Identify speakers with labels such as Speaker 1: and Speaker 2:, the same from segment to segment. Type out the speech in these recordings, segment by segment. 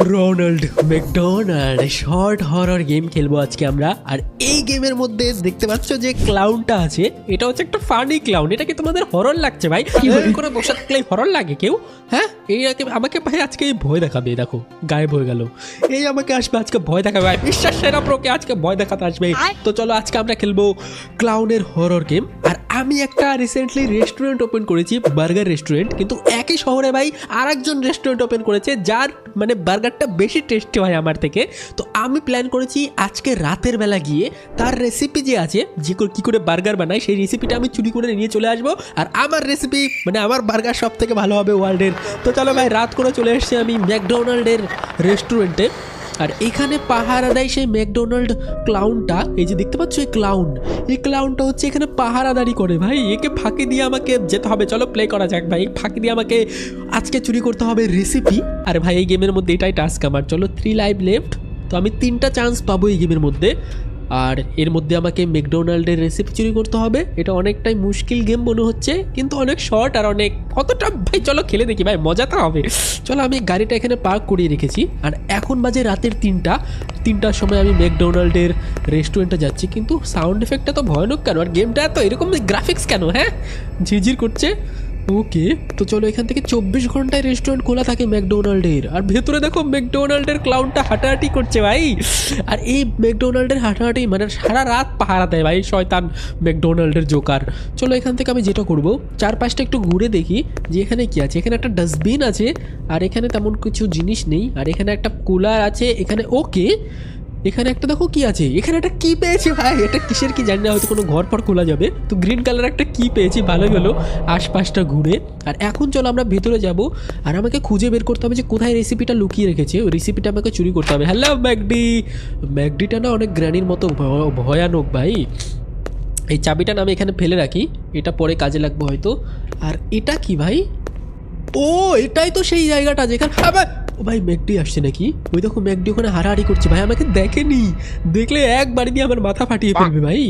Speaker 1: Ronald McDonald short horror game খেলবো আজকে আমরা। আর এই গেমের মধ্যে দেখতে পাচ্ছ যে ক্লাউনটা আছে, এটা হচ্ছে একটা ফানি ক্লাউন। এটা কি তোমাদের হরর লাগছে ভাই? এরকম করে বসে থাকলে হরর লাগে কেউ? হ্যাঁ, এই আমাকে ভাই আজকে এই ভয় দেখাবে। দেখো গায়েব হয়ে গেল। এই আমাকে আসবে আজকে ভয় দেখাবে ভাই, বিশ্বাস সেরা প্রোকে আজকে ভয় দেখাতে আসবে। তো চলো আজকে আমরা খেলবো ক্লাউনের হরর গেম। আর আমি একটা রিসেন্টলি রেস্টুরেন্ট ওপেন করেছি, বার্গার রেস্টুরেন্ট। কিন্তু একই শহরে ভাই আর একজন রেস্টুরেন্ট ওপেন করেছে যার মানে বার্গারটা বেশি টেস্টি হয় আমার থেকে। তো আমি প্ল্যান করেছি আজকে রাতের বেলা গিয়ে তার রেসিপি যে আছে, যে কী করে বার্গার বানায়, সেই রেসিপিটা আমি চুরি করে নিয়ে চলে আসবো। আর আমার রেসিপি মানে আমার বার্গার সব থেকে ভালো হবে ওয়ার্ল্ডের। তো চলো ভাই, রাত করে চলে এসেছি আমি ম্যাকডোনাল্ডের রেস্টুরেন্টে। আর এখানে পাহারা দেয় সেই ম্যাকডোনাল্ড ক্লাউনটা। এই যে দেখতে পাচ্ছ এই ক্লাউনটা হচ্ছে এখানে পাহারাদারি করে ভাই। একে ফাঁকি দিয়ে আমাকে যেতে হবে। চলো প্লে করা যাক ভাই। ফাঁকি দিয়ে আমাকে আজকে চুরি করতে হবে রেসিপি। আর ভাই এই গেমের মধ্যে এটাই টাস্ক আমার। চলো 3 লাইভ লেফট। তো আমি 3টা চান্স পাবো এই গেমের মধ্যে। আর এর মধ্যে আমাকে ম্যাকডোনাল্ডের রেসিপি চুরি করতে হবে। এটা অনেকটাই মুশকিল গেম মনে হচ্ছে, কিন্তু অনেক শর্ট আর অনেক কতটা ভাই। চলো খেলে দেখি ভাই, মজা তো হবে। চলো আমি গাড়িটা এখানে পার্ক করিয়ে রেখেছি। আর এখন বাজে রাতের 3টার সময় আমি ম্যাকডোনাল্ডের রেস্টুরেন্টে যাচ্ছি। কিন্তু সাউন্ড এফেক্টটা তো ভয়ানক কেন? আর গেমটা তো এরকম গ্রাফিক্স কেন? হ্যাঁ, ঝিরঝির করছে। ওকে, তো চলো এখান থেকে 24 ঘন্টায় রেস্টুরেন্ট খোলা থাকে ম্যাকডোনাল্ডের। আর ভেতরে দেখো ম্যাকডোনাল্ডের ক্লাউনটা হাঁটাহাঁটি করছে ভাই। আর এই ম্যাকডোনাল্ডের হাঁটাহাঁটি মানে সারা রাত পাহারা দেয় ভাই শয়তান ম্যাকডোনাল্ডের জোকার। চলো এখান থেকে আমি যেটা করবো, চারপাশটা একটু ঘুরে দেখি যে এখানে কি আছে। এখানে একটা ডাস্টবিন আছে, আর এখানে তেমন কিছু জিনিস নেই। আর এখানে একটা কুলার আছে এখানে। ওকে, এখানে একটা দেখো কি আছে। এখানে একটা কি পেয়েছি ভাই, এটা কিসের কি জানি না, হয়তো কোনো ঘর পর খোলা যাবে। তো গ্রিন কালার একটা কি পেয়েছি, ভালোই হলো আশপাশটা ঘুরে। আর এখন চলো আমরা ভেতরে যাব। আর আমাকে খুঁজে বের করতে হবে যে কোথায় রেসিপিটা লুকিয়ে রেখেছে। ওই রেসিপিটা আমাকে চুরি করতে হবে। হ্যালো ম্যাকডিটা না অনেক গ্র্যানির মতো ভয়ানক ভাই। এই চাবিটা না আমি এখানে ফেলে রাখি, এটা পরে কাজে লাগবে হয়তো। আর এটা কি ভাই? ও এটাই তো সেই জায়গাটা যেখানে ও ভাই ম্যাকডি আসছে নাকি? ওই দেখো ম্যাকডি ওখানে হারাহারি করছে ভাই। আমাকে দেখেনি, দেখলে একবারই দিয়ে আমার মাথা ফাটিয়ে ফেলবে ভাই।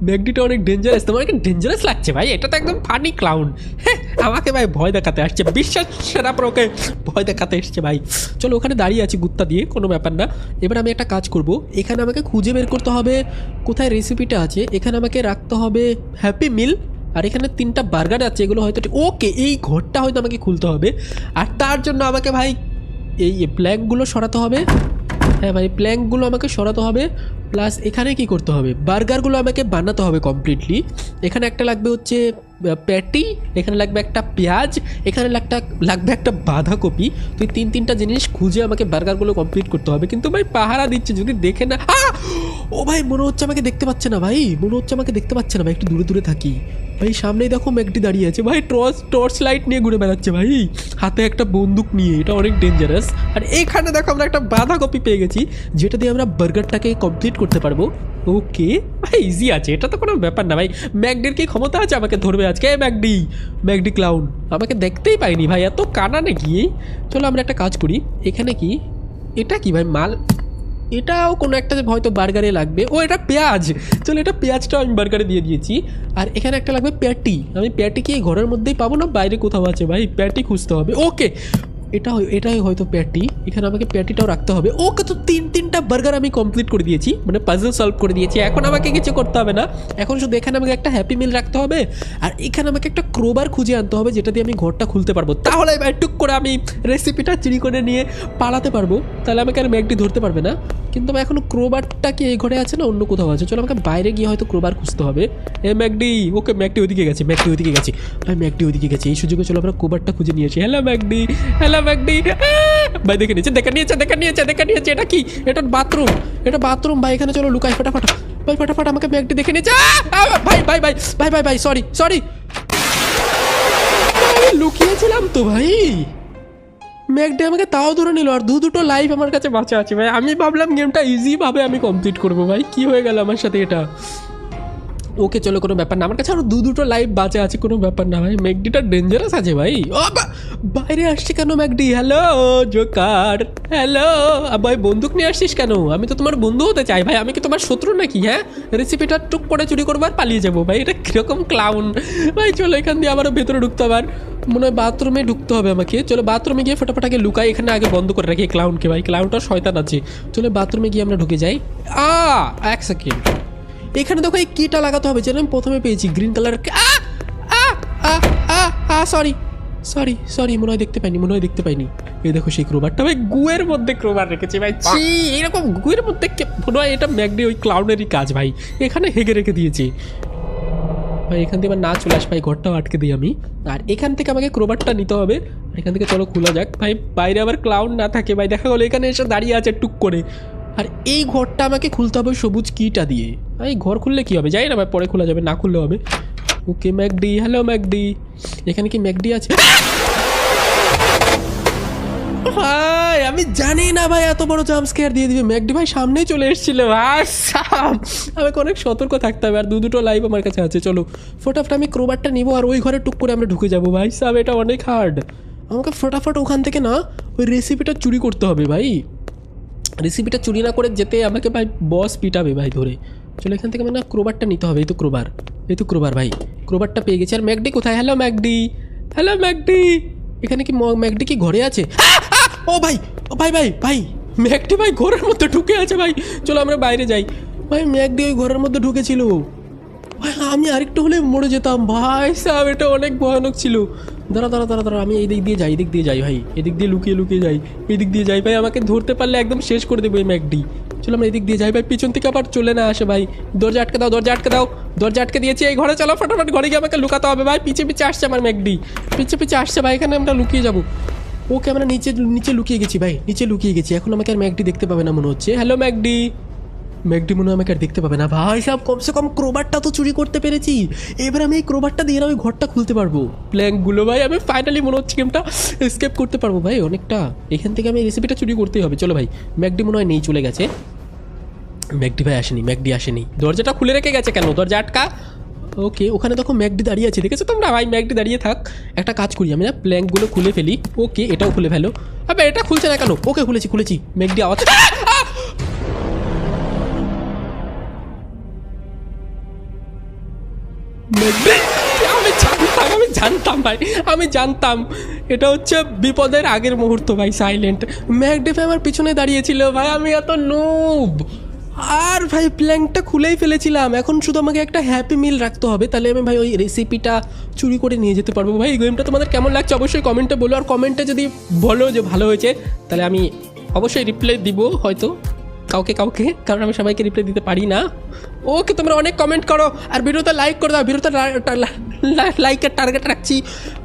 Speaker 1: ম্যাকডিটা অনেক ডেঞ্জারাস। তোমার কি ডেঞ্জারাস লাগছে ভাই? এটা তো একদম ফানি ক্লাউন। হ্যাঁ, আমাকে ভাই ভয় দেখাতে আসছে, বিশ্বাস সেরা প্রোকে ভয় দেখাতে এসছে ভাই। চলো ওখানে দাঁড়িয়ে আছি গুত্তা দিয়ে, কোনো ব্যাপার না। এবার আমি একটা কাজ করব, এখানে আমাকে খুঁজে বের করতে হবে কোথায় রেসিপিটা আছে। এখানে আমাকে রাখতে হবে হ্যাপি মিল। আর এখানে 3টা বার্গার আছে, এগুলো হয়তো ওকে এই ঘরটা হয়তো আমাকে খুলতে হবে। আর তার জন্য আমাকে ভাই এই প্ল্যাঙ্কগুলো সরাতে হবে। হ্যাঁ ভাই, প্ল্যাঙ্কগুলো আমাকে সরাতে হবে। প্লাস এখানে কি করতে হবে, বার্গারগুলো আমাকে বানাতে হবে কমপ্লিটলি। এখানে একটা লাগবে হচ্ছে প্যাটি, এখানে লাগবে একটা পেঁয়াজ, এখানে লাগবে একটা বাঁধাকপি। তো এই 3টা জিনিস খুঁজে আমাকে বার্গারগুলো কমপ্লিট করতে হবে। কিন্তু ভাই পাহারা দিচ্ছে, যদি দেখে না। ও ভাই মনে হচ্ছে আমাকে দেখতে পাচ্ছে না ভাই, একটু দূরে দূরে থাকি ভাই। সামনেই দেখো ম্যাকডি দাঁড়িয়ে আছে ভাই, টর্চ লাইট নিয়ে ঘুরে বেড়াচ্ছে ভাই, হাতে একটা বন্দুক নিয়ে। এটা অনেক ডেঞ্জারাস। আর এখানে দেখো আমরা একটা বাঁধাকপি পেয়ে গেছি, যেটা দিয়ে আমরা বার্গারটাকে কমপ্লিট করতে পারবো। ওকে ভাই, ইজি আছে, এটা তো কোনো ব্যাপার না ভাই। ম্যাকডির কি ক্ষমতা আছে আমাকে ধরবে আজকে? ম্যাকডি ক্লাউন আমাকে দেখতেই পাইনি ভাই, এত কানা নাকি? চলো আমরা একটা কাজ করি। এখানে কি, এটা কি ভাই মাল? এটাও কোনো একটা হয়তো বার্গারে লাগবে। ও এটা পেঁয়াজ। চলো এটা পেঁয়াজটাও আমি বার্গারে দিয়ে দিয়েছি। আর এখানে একটা লাগবে প্যাটি। আমি প্যাটি কি এই ঘরের মধ্যেই পাবো না বাইরে কোথাও আছে ভাই? প্যাটি খুঁজতে হবে। ওকে, এটাই হয়তো প্যাটি। এখানে আমাকে প্যাটিটাও রাখতে হবে। ওকে, তো 3টা বার্গার আমি কমপ্লিট করে দিয়েছি, মানে পাজল সলভ করে দিয়েছি। এখন আমাকে কিছু করতে হবে না। এখন শুধু এখানে আমাকে একটা হ্যাপি মিল রাখতে হবে। আর এখানে আমাকে একটা ক্রোবার খুঁজে আনতে হবে, যেটা দিয়ে আমি ঘরটা খুলতে পারবো। তাহলে এবার টুক করে আমি রেসিপিটা চুরি করে নিয়ে পালাতে পারবো। তাহলে আমাকে আর ম্যাকডি ধরতে পারবে না। কিন্তু আমি এখনো ক্রোবারটা কি এই ঘরে আছে না অন্য কোথাও আছে? চলো আমাকে বাইরে গিয়ে হয়তো ক্রোবার খুঁজতে হবে। ম্যাকডি, ওকে ম্যাকডি ওইদিকে গেছে ভাই, ম্যাকডি ওইদিকে গেছে। এই সুযোগে চলো আমরা ক্রোবারটা খুঁজে নিয়েছি। হ্যালো ম্যাকডি ভাই, দেখে নিয়েছে। এটা কি? এটা বাথরুম ভাই। এখানে চলো লুকাই ফটাফট ভাই, ফটাফট। আমাকে ম্যাকডি দেখে নিয়েছে ভাই। সরি লুকিয়েছিলাম তো ভাই। ম্যাকডি আমাকে তাও ধরে নিল। আর দুটো লাইফ আমার কাছে বাঁচা আছে ভাই। আমি ভাবলাম গেমটা ইজি ভাবে আমি কমপ্লিট করবো ভাই, কি হয়ে গেল আমার সাথে এটা? ওকে চলো কোনো ব্যাপার না, আমার কাছে আরো দুটো লাইফ বাঁচা আছে, কোনো ব্যাপার না ভাই। ম্যাকডিটা ডেঞ্জারাস আছে ভাই। ও বাইরে আসছে কেন ম্যাকডি? হ্যালো জোকার, হ্যালো ভাই, বন্দুক নিয়ে আসছিস কেন? আমি তো তোমার বন্ধু হতে চাই ভাই, আমি কি তোমার শত্রু নাকি? হ্যাঁ, রেসিপিটা টুক করে চুরি করবো আর পালিয়ে যাবো ভাই, এটা কিরকম ক্লাউন ভাই। চলো এখান দিয়ে আবারও ভেতরে ঢুকতে হবে, আর মনে হয় বাথরুমে ঢুকতে হবে আমাকে। চলো বাথরুমে গিয়ে ফটাফট আগে লুকাই, এখানে আগে বন্ধ করে রাখি ক্লাউনকে ভাই, ক্লাউনটা শয়তান আছে। চলো বাথরুমে গিয়ে আমরা ঢুকে যাই। এক সেকেন্ড, এখানে দেখো এই কিটা লাগাতে হবে, যেন আমি প্রথমে পেয়েছি green colour. Sorry sorry sorry, মনে হয় দেখতে পাইনি, মনে হয় দেখতে পাইনি। এই দেখো সেই ক্রোবারটা ভাই, গুয়ের মধ্যে ক্রোবার রেখেছে ভাই। এরকম গুয়ের মধ্যে মনে হয় এটা ম্যাকডি ওই ক্লাউনেরই কাজ ভাই, এখানে হেগে রেখে দিয়েছে ভাই। এখান থেকে এবার না চলে আস ভাই, ঘরটাও আটকে দিই আমি। আর এখান থেকে আমাকে ক্রোবারটা নিতে হবে, আর এখান থেকে চলো খোলা যাক ভাই। বাইরে আবার ক্লাউন না থাকে ভাই, দেখা গেলো এখানে এসে দাঁড়িয়ে আছে টুক করে। আর এই ঘরটা আমাকে খুলতে হবে সবুজ কিটা দিয়ে। এই ঘর খুললে কি হবে জানি না ভাই, পরে খোলা যাবে, না খুললে হবে। ওকে ম্যাকডি, হ্যালো ম্যাকডি, এখানে কি ম্যাকডি আছে? ভাই আমি জানি না ভাই এত বড় জাম্প স্কেয়ার দিয়ে দিবে। ম্যাকডি ভাই সামনেই চলে এসেছিল ভাই, আমাকে অনেক সতর্ক থাকতে হবে। আর দুটো লাইভ আমার কাছে আছে, চলো ফটাফট আমি ক্রোবারটা নিবো আর ওই ঘরে টুক করে আমরা ঢুকে যাবো ভাই সাহেব। এটা অনেক হার্ড, আমাকে ফটাফট ওখান থেকে না ওই রেসিপিটা চুরি করতে হবে ভাই। রেসিপিটা চুরি না করে যেতে আমাকে ভাই বস পিটাবে ভাই ধরে। চলো এখান থেকে মানে ক্রোবারটা নিতে হবে। এই তো ক্রোবার, এই তো ক্রোবার ভাই, ক্রোবারটা পেয়ে গেছি। আর ম্যাকডি কোথায়? হ্যালো ম্যাকডি, হ্যালো ম্যাকডি, এখানে কি ম্যাকডি কি ঘরে আছে? ও ভাই, ও ভাই ভাই ভাই, ম্যাকডি ভাই ঘরের মধ্যে ঢুকে আছে ভাই। চলো আমরা বাইরে যাই ভাই। ম্যাকডি ওই ঘরের মধ্যে ঢুকেছিল ভাই, আমি আরেকটু হলে মরে যেতাম ভাই সাহেব, এটা অনেক ভয়ানক ছিল। দাঁড়া দাঁড়া দাঁড়া দাঁড়া, আমি এই দিক দিয়ে যাই, এদিক দিয়ে যাই ভাই, এদিক দিয়ে লুকিয়ে লুকিয়ে যাই, এদিক দিয়ে যাই ভাই। আমাকে ধরতে পারলে একদম শেষ করে দেবো এই ম্যাকডি। চলো আমরা এদিক দিয়ে যাই ভাই, পিছন থেকে আবার চলে না আসে ভাই। দরজা আটকে দাও, দরজা আটকে দাও, দরজা আটকে দিয়েছি। এই ঘরে চলো ফটাফট, ঘরে গিয়ে আমাকে লুকাতে হবে ভাই। পিছে পিছে আসছে আমার ম্যাকডি, পিছে পিছে আসছে ভাই, এখানে আমরা লুকিয়ে যাবো। ওকে আমরা নিচে নিচে লুকিয়ে গেছি ভাই, নিচে লুকিয়ে গেছি। এখন আমাকে আর ম্যাকডি দেখতে পাবে না মনে হচ্ছে। হ্যালো ম্যাকডি, ম্যাকডি মনে হয় আমাকে আর দেখতে পাবে না ভাই সাহেব। কমসে কম ক্রোবারটা তো চুরি করতে পেরেছি, এবার আমি এই ক্রোবারটা দিয়ে ওই ঘরটা খুলতে পারবো। প্ল্যাঙ্কগুলো ভাই, আমি ফাইনালি মনে হচ্ছে গেমটা এসকেপ করতে পারবো ভাই অনেকটা। এখান থেকে আমি রেসিপিটা চুরি করতেই হবে। চলো ভাই, ম্যাকডি মনে হয় নেই, চলে গেছে। ম্যাকডি ভাই আসেনি, ম্যাকডি আসেনি। দরজাটা খুলে রেখে গেছে কেন? দরজা আটকা। ওকে, ওখানে দেখো ম্যাকডি দাঁড়িয়ে আছে, দেখেছো তোমরা ভাই? ম্যাকডি দাঁড়িয়ে থাক, একটা কাজ করি আমি না, প্ল্যাঙ্কগুলো খুলে ফেলি। ওকে এটাও খুলে ফেলো। আবে এটা খুলছে না কেন? ওকে খুলেছি খুলেছি। ম্যাকডি আওয়াজ, আমি জানতাম ভাই, আমি জানতাম এটা হচ্ছে বিপদের আগের মুহূর্ত ভাই। সাইলেন্ট ম্যাকডি ভাই আমার পিছনে দাঁড়িয়েছিল ভাই, আমি এত নুব। আর ভাই প্ল্যাঙ্কটা খুলেই ফেলেছিলাম, এখন শুধু আমাকে একটা হ্যাপি মিল রাখতে হবে, তাহলে আমি ভাই ওই রেসিপিটা চুরি করে নিয়ে যেতে পারবো ভাই। এই গেমটা তোমাদের কেমন লাগছে অবশ্যই কমেন্টে বলো, আর কমেন্টে যদি বলো যে ভালো হয়েছে তাহলে আমি অবশ্যই রিপ্লাই দিব, হয়তো কাউকে কাউকে, কারণ আমি সবাইকে রিপ্লাই দিতে পারি না। ওকে তোমরা অনেক কমেন্ট করো আর ভিডিওতে লাইক করে দাও। ভিডিওতে লাইকের টার্গেট রাখছি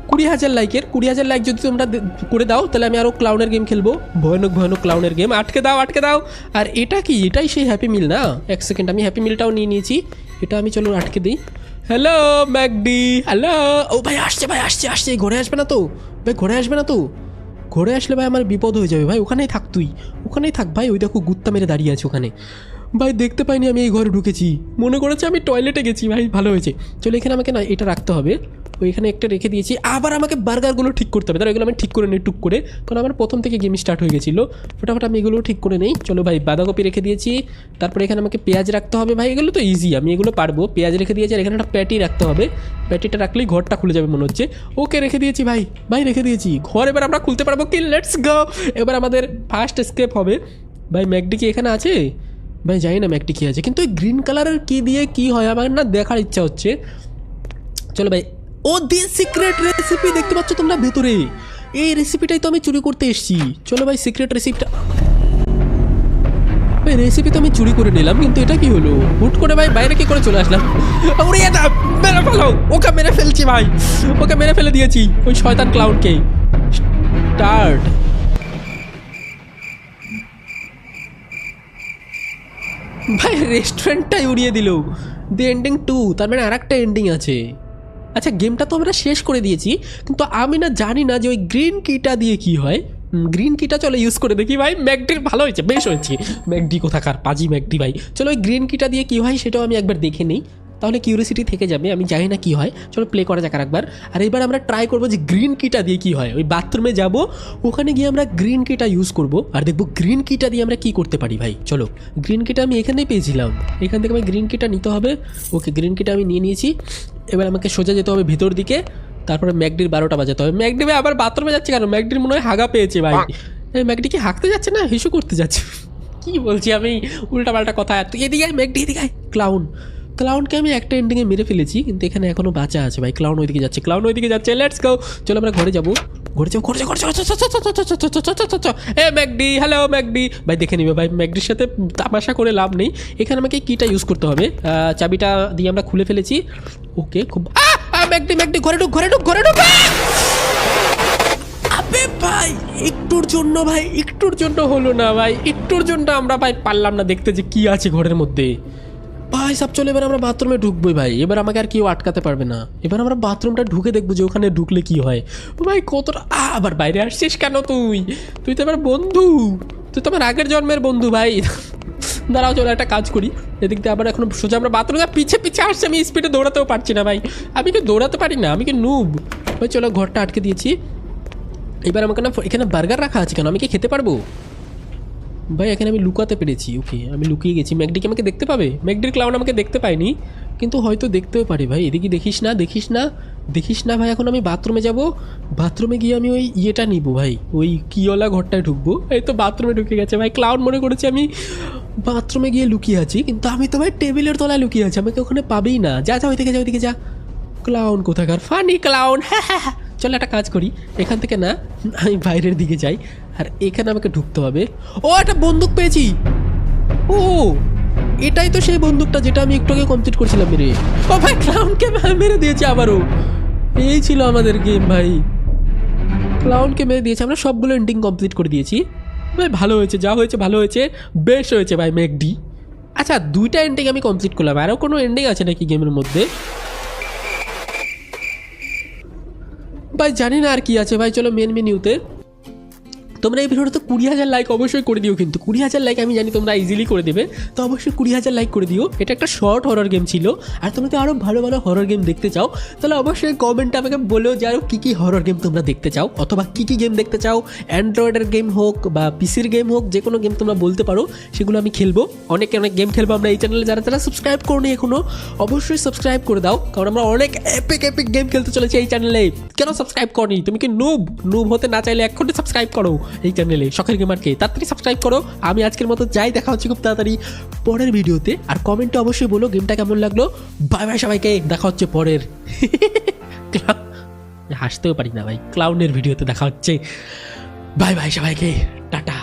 Speaker 1: 20,000 লাইকের। 20,000 লাইক যদি তোমরা করে দাও তাহলে আমি আরও ক্লাউনের গেম খেলবো, ভয়ানক ভয়ানক ক্লাউনের গেম। আটকে দাও আটকে দাও। আর এটা কি? এটাই সেই হ্যাপি মিল না? এক সেকেন্ড, আমি হ্যাপি মিলটাও নিয়ে নিয়েছি, এটা আমি চলো আটকে দিই। Hello McD, hello. ও ভাই আসছে, ভাই আসছে আসছে। ঘরে আসবে না তো ভাই? ঘরে আসবে না তো? ঘরে আসলে ভাই আমার বিপদ হয়ে যাবে ভাই। ওখানেই থাক তুই, ওখানেই থাক ভাই। ওই দেখো গুত্তা মেরে দাঁড়িয়ে আছে ওখানে ভাই, দেখতে পাইনি আমি এই ঘরে ঢুকেছি, মনে করেছে আমি টয়লেটে গেছি ভাই। ভালো হয়েছে, চলো এখানে আমাকে না এটা রাখতে হবে। ওইখানে একটা রেখে দিয়েছি, আবার আমাকে বার্গারগুলো ঠিক করতে হবে। তাহলে এগুলো আমি ঠিক করে নিই টুক করে, কারণ আমার প্রথম থেকে গেম স্টার্ট হয়ে গেছিলো। ফটাফট আমি এগুলো ঠিক করে নেই। চলো ভাই বাঁধাকপি রেখে দিয়েছি, তারপরে এখানে আমাকে পেঁয়াজ রাখতে হবে ভাই। এগুলো তো ইজি, আমি এগুলো পারবো। পেঁয়াজ রেখে দিয়েছি, আর এখানে একটা প্যাটি রাখতে হবে। প্যাটিটা রাখলেই ঘরটা খুলে যাবে মনে হচ্ছে। ওকে রেখে দিয়েছি ভাই, ভাই রেখে দিয়েছি। ঘর এবার আমরা খুলতে পারবো কি? Let's go. এবার আমাদের ফার্স্ট স্কেপ হবে ভাই। ম্যাকডি কি এখানে আছে ভাই? জানি না ম্যাকডি কি আছে, কিন্তু ওই গ্রিন কালারের কি দিয়ে কি হয় আমার না দেখার ইচ্ছা হচ্ছে। চলো ভাই, ও দি সিক্রেট রেসিপি দেখতে পাচ্ছ তোমরা ভেতরে? এই রেসিপিটাই তো আমি চুরি করতে এসেছি। চলো ভাই সিক্রেট রেসিপিটা, ভাই রেসিপি তো আমি চুরি করে নিলাম, কিন্তু এটা কি হলো? হুট করে ভাই বাইরে কি করে চলে আসলাম? ওরে এটা মেরে ফেলো, ওকে মেরে ফেলছি ভাই, ওকে মেরে ফেলে দিয়েছি ওই শয়তান ক্লাউনকে। স্টার্ট। ভাই রেস্টুরেন্টটাই উড়িয়ে দিল। দি এন্ডিং 2, তার মানে আর একটা এন্ডিং আছে। আচ্ছা গেমটা তো আমরা শেষ করে দিয়েছি, কিন্তু আমি না জানি না যে ওই গ্রিন কিটা দিয়ে কি হয়। গ্রিন কিটা চলো ইউজ করে দেখি ভাই। ম্যাকডির ভালো হয়েছে, বেশ হয়েছে। ম্যাকডি কোথাকার পাজি ম্যাকডি ভাই। চলো ওই গ্রিন কিটা দিয়ে কি হয় সেটাও আমি একবার দেখে নিই। তাহলে কিউরিয়াসিটি থেকে যাবে, আমি জানি না কি হয়। চলো প্লে করা যাক আরেকবার। আর এবার আমরা ট্রাই করবো যে গ্রিন কিটা দিয়ে কি হয়। ওই বাথরুমে যাব, ওখানে গিয়ে আমরা গ্রিন কিটা ইউজ করব, আর দেখবো গ্রিন কিটা দিয়ে আমরা কি করতে পারি ভাই। চলো, গ্রিন কিটা আমি এখানেই পেয়েছিলাম, এখান থেকে আমি গ্রিন কিটা নিতে হবে। ওকে, গ্রিন কিটা আমি নিয়ে নিয়েছি। এবার আমাকে সোজা যেতে হবে ভেতর দিকে, তারপরে ম্যাকডির 12টা বাজাতে হবে। ম্যাকডি ভাই আবার বাথরুমে যাচ্ছে কেন? ম্যাকডির মনে হয় হাগা পেয়েছে ভাই। ম্যাকডি কি হাঁকতে যাচ্ছে না হিসু করতে যাচ্ছে? কি বলছি আমি, উল্টাপাল্টা কথা। এদিকে ম্যাকডি, এদিকে ক্লাউনকে আমি একটা এন্ডিংয়ে মেরে ফেলেছি, কিন্তু এখানে এখনো বাঁচা আছে ভাই। ক্লাউন ওইদিকে যাচ্ছে, লেটস গো। চলো আমরা ঘরে যাবো। এ ম্যাকডি, হ্যালো ম্যাকডি ভাই, দেখে নিবে ভাই, ম্যাকডির সাথে তামাশা করে লাভ নেই। এখানে আমাকে কিটা ইউজ করতে হবে, চাবিটা দিয়ে আমরা খুলে ফেলেছি। ওকে, খুব ম্যাকডি ঘরে ঢুক। আবে ভাই একটুর জন্য হলো না ভাই, একটুর জন্য আমরা ভাই পারলাম না দেখতে যে কি আছে ঘরের মধ্যে। ভাই সব চলে, এবার আমরা বাথরুমে ঢুকবোই ভাই। এবার আমাকে আর কেউ আটকাতে পারবে না। এবার আমরা বাথরুমটা ঢুকে দেখবো যে ওখানে ঢুকলে কি হয়। ভাই কতটা আবার বাইরে আসছিস কেন তুই তো আমার বন্ধু, তুই তো আমার আগের জন্মের বন্ধু ভাই। দাঁড়াও, চলো একটা কাজ করি। এদিক দিয়ে আবার এখন সোজা আমরা বাথরুমে পিছে আসছে। আমি স্পিডে দৌড়াতেও পারছি না ভাই, আমি কি দৌড়াতে পারি না, আমি কি নুব ভাই। চলো, ঘরটা আটকে দিয়েছি। এবার আমাকে না এখানে বার্গার রাখা আছে কেন? আমি কি খেতে পারবো ভাই? এখানে আমি লুকাতে পেরেছি। ওকে, আমি লুকিয়ে গেছি। ম্যাকডি কি আমাকে দেখতে পাবে? ম্যাকডির ক্লাউন আমাকে দেখতে পায়নি, কিন্তু হয়তো দেখতেও পারে ভাই। এদিকে দেখিস না ভাই। এখন আমি বাথরুমে যাব, বাথরুমে গিয়ে আমি ওই ইয়েটা নিব ভাই, ওই কিওলা ঘরটায় ঢুকবো। এই তো বাথরুমে ঢুকে গেছে ভাই। ক্লাউন মনে করেছে আমি বাথরুমে গিয়ে লুকিয়ে আছি, কিন্তু আমি তো ভাই টেবিলের তলায় লুকিয়ে আছি, আমাকে ওখানে পাবেই না। যা ওইদিকে যা। ক্লাউন কোথাকার, ফানি ক্লাউন। হ্যাঁ, চলো একটা কাজ করি, এখান থেকে না আমি বাইরের দিকে যাই, আর এখানে আমাকে ঢুকতে হবে। ও, একটা বন্দুক পেয়েছি। ও, এটাই তো সেই বন্দুকটা যেটা আমি একটু আগে কমপ্লিট করছিলাম মেরে। ও ভাই, ক্লাউনকে মেরে দিয়েছে আবারও। এই ছিল আমাদের গেম ভাই, ক্লাউনকে মেরে দিয়েছে। আমরা সবগুলো এন্ডিং কমপ্লিট করে দিয়েছি ভাই। ভালো হয়েছে, যা হয়েছে ভালো হয়েছে, বেশ হয়েছে ভাই ম্যাকডি। আচ্ছা, 2টা এন্ডিং আমি কমপ্লিট করলাম, আরও কোনো এন্ডিং আছে নাকি গেমের মধ্যে ভাই? জানি না আর কি আছে ভাই। চলো মেন মেনিউতে। তোমরা এই ভিডিওটা তো 20,000 লাইক অবশ্যই করে দিও, কিন্তু 20,000 লাইক আমি জানি তোমরা ইজিলি করে দেবে, তো অবশ্যই 20,000 লাইক করে দিও। এটা একটা শর্ট হরর গেম ছিল, আর তোমরা তো আরও ভালো হরর গেম দেখতে চাও, তাহলে অবশ্যই কমেন্টে আমাকে বলো যে আরও কী হরর গেম তোমরা দেখতে চাও, অথবা কী গেম দেখতে চাও। অ্যান্ড্রয়েডের গেম হোক বা পিসির গেম হোক, যে কোনো গেম তোমরা বলতে পারো, সেগুলো আমি খেলবো। অনেক গেম খেলবো আমরা এই চ্যানেলে। যারা সাবস্ক্রাইব করোনি এখনও, অবশ্যই সাবস্ক্রাইব করে দাও, কারণ আমরা অনেক এপিক গেম খেলতে চলেছি এই চ্যানেলে। কেন সাবস্ক্রাইব করনি? তুমি কি নুব হতে না চাইলে এক্ষুনি সাবস্ক্রাইব করো এই চ্যানেলে, শখের গেমারকে। তাড়াতাড়ি সাবস্ক্রাইব করো। আমি আজকের মতো যাই, দেখা হচ্ছে খুব তাড়াতাড়ি পরের ভিডিওতে। আর কমেন্টে অবশ্যই বলো গেমটা কেমন লাগলো। বাই বাই সবাইকে, দেখা হচ্ছে পরের হাসতেও পারি না ভাই, ক্লাউনের ভিডিওতে দেখা হচ্ছে। বাই বাই সবাইকে, টাটা।